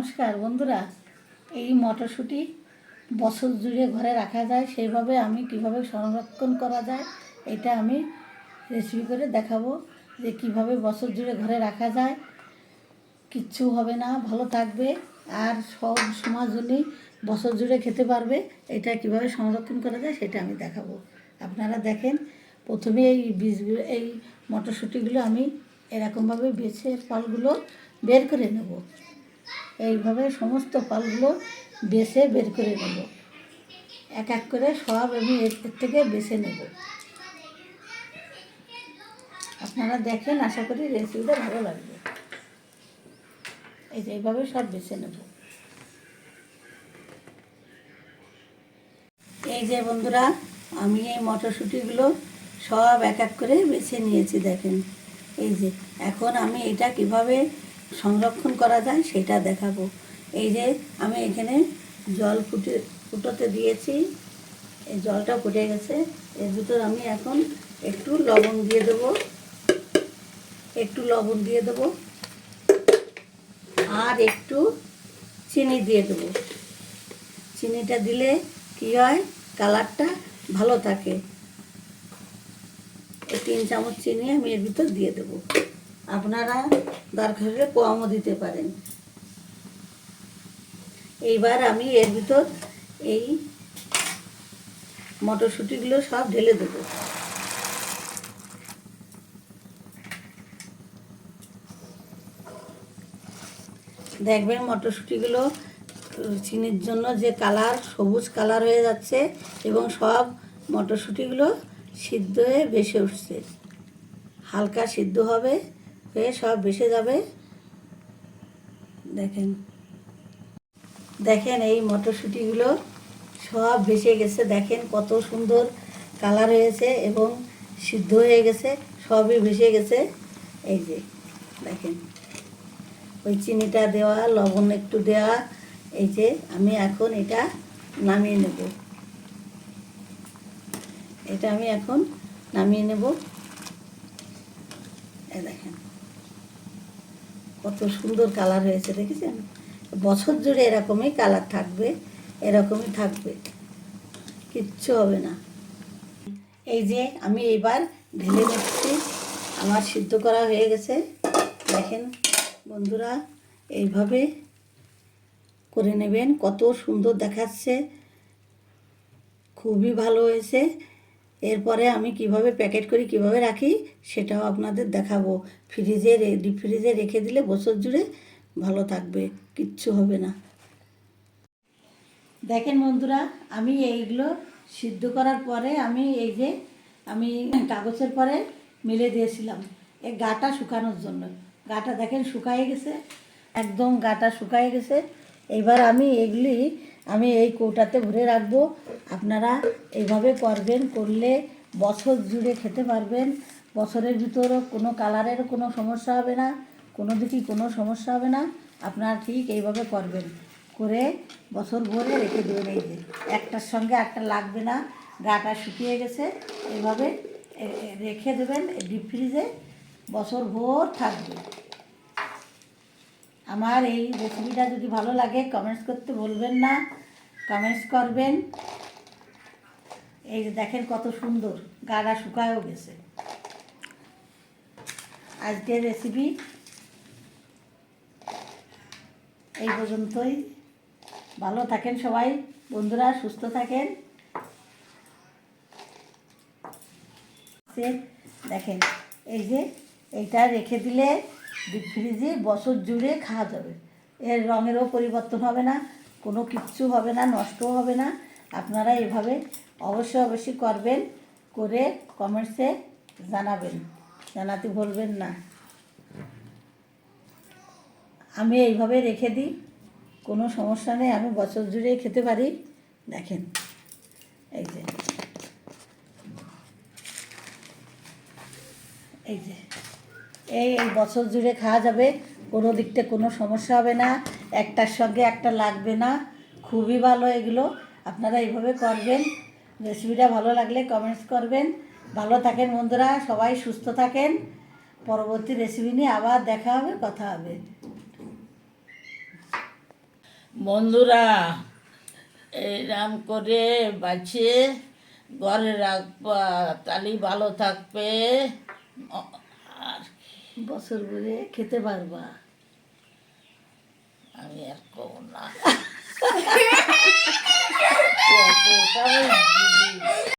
নমস্কার বন্ধুরা। এই মটরশুঁটি বছর জুড়ে ঘরে রাখা যায়, সেইভাবে আমি কিভাবে সংরক্ষণ করা যায় এটা আমি রেসিপি করে দেখাবো, যে কিভাবে বছর জুড়ে ঘরে রাখা যায়, কিচ্ছু হবে না, ভালো থাকবে আর সব সময় জন্যই বছর জুড়ে খেতে পারবে। এটা কিভাবে সংরক্ষণ করা যায় সেটা আমি দেখাবো। আপনারা দেখেন, প্রথমে এই বীজগুলো, এই মটরশুঁটিগুলো আমি এরকমভাবে বেছে ফলগুলো বের করে নেব। এইভাবে সমস্ত ফলগুলো বেছে বের করে নেব, এক এক করে সব আমি এর থেকে বেছে নেব। আপনারা দেখেন, আশা করি রেসিপিটা ভালো লাগবে। এই যে এইভাবে সব বেছে নেব। এই যে বন্ধুরা, আমি এই মটরশুঁটিগুলো সব এক এক করে বেছে নিয়েছি। দেখেন, এই যে এখন আমি এটা কিভাবে সংরক্ষণ করা যায় সেটা দেখাবো। এই যে আমি এখানে জল ফুটোতে দিয়েছি, এই জলটা ফুটে গেছে। এর ভিতর আমি এখন একটু লবণ দিয়ে দেবো, আর একটু চিনি দিয়ে দেবো। চিনিটা দিলে কি হয়, কালারটা ভালো থাকে। এই 3 চামচ চিনি আমি এর ভিতর দিয়ে দেবো। আপনারা দরকার হলে কমও দিতে পারেন। এইবার আমি এর ভিতর এই মটরশুঁটিগুলো সব ঢেলে দেবো। দেখবেন মটরশুঁটিগুলো চিনির জন্য যে কালার, সবুজ কালার হয়ে যাচ্ছে এবং সব মটরশুঁটিগুলো সিদ্ধ হয়ে ভেসে উঠছে। হালকা সিদ্ধ হবে, হয়ে সব ভেসে যাবে। দেখেন দেখেন এই মটরশুঁটিগুলো সব ভেসে গেছে। দেখেন কত সুন্দর কালার হয়েছে এবং সিদ্ধ হয়ে গেছে, সবই ভেসে গেছে। এই যে দেখেন, ওই চিনিটা দেওয়া, লবণ একটু দেওয়া। এই যে আমি এখন এটা নামিয়ে নেব। এটা আমি এখন নামিয়ে নেব। এই দেখেন কত সুন্দর কালার হয়েছে, দেখেছেন? বছর জুড়ে এরকমই কালার থাকবে, এরকমই থাকবে, কিচ্ছু হবে না। এই যে আমি এবার ঢেলে নিচ্ছি। আমার সিদ্ধ করা হয়ে গেছে। দেখেন বন্ধুরা, এইভাবে করে নেবেন, কত সুন্দর দেখাচ্ছে, খুবই ভালো হয়েছে। এরপরে আমি কিভাবে প্যাকেট করি, কিভাবে রাখি সেটাও আপনাদের দেখাবো। ডিপ ফ্রিজে রেখে দিলে বছর জুড়ে ভালো থাকবে, কিচ্ছু হবে না। দেখেন বন্ধুরা, আমি এইগুলো সিদ্ধ করার পরে আমি কাগজের পরে মেলে দিয়েছিলাম এই গাটা শুকানোর জন্য। গাটা দেখেন শুকায়ে গেছে, একদম গাটা শুকায়ে গেছে। এবার আমি এই কৌটাতে ভরে রাখবো। আপনারা এইভাবে করবেন, করলে বছর জুড়ে খেতে পারবেন। বছরের ভিতরও কোনো কালারের কোনো সমস্যা হবে না, কোনো দিকই কোনো সমস্যা হবে না। আপনারা ঠিক এইভাবে করবেন, করে বছর ভরে রেখে দেবেন। এই যে একটার সঙ্গে একটা লাগবে না, গাটা শুকিয়ে গেছে। এইভাবে রেখে দেবেন ডিপ ফ্রিজে, বছর ভোর থাকবে। আমার এই রেসিপিটা যদি ভালো লাগে কমেন্টস করতে বলবেন না, কমেন্টস করবেন। এই যে দেখেন কত সুন্দর, গাটা শুকায়ও গেছে। আজকের রেসিপি এই পর্যন্তই। ভালো থাকেন সবাই বন্ধুরা, সুস্থ থাকেন। দেখেন এই যে এইটা রেখে দিলে ডিপ ফ্রিজে বছর জুড়ে খাওয়া যাবে। এর রঙেরও পরিবর্তন হবে না, কোনো কিচ্ছু হবে না, নষ্টও হবে না। আপনারা এভাবে অবশ্যই করবেন, করে কমেন্টসে জানাবেন, জানাতে ভুলবেন না। আমি এইভাবে রেখে দিই, কোনো সমস্যা নেই, আমি বছর জুড়েই খেতে পারি। দেখেন এই যে এই যে এই বছর জুড়ে খাওয়া যাবে, কোনো দিকতে কোনো সমস্যা হবে না, একটার সঙ্গে একটা লাগবে না, খুবই ভালো এগুলো। আপনারা এইভাবে করবেন। রেসিপিটা ভালো লাগলে কমেন্টস করবেন। ভালো থাকেন বন্ধুরা, সবাই সুস্থ থাকেন। পরবর্তী রেসিপি নিয়ে আবার দেখা হবে, কথা হবে। বন্ধুরা এইরাম করে বাঁচিয়ে ঘরে রাখবা, তাহলে ভালো থাকবে। আর বছর ভরে খেতে পারবা। আমি আর কব না।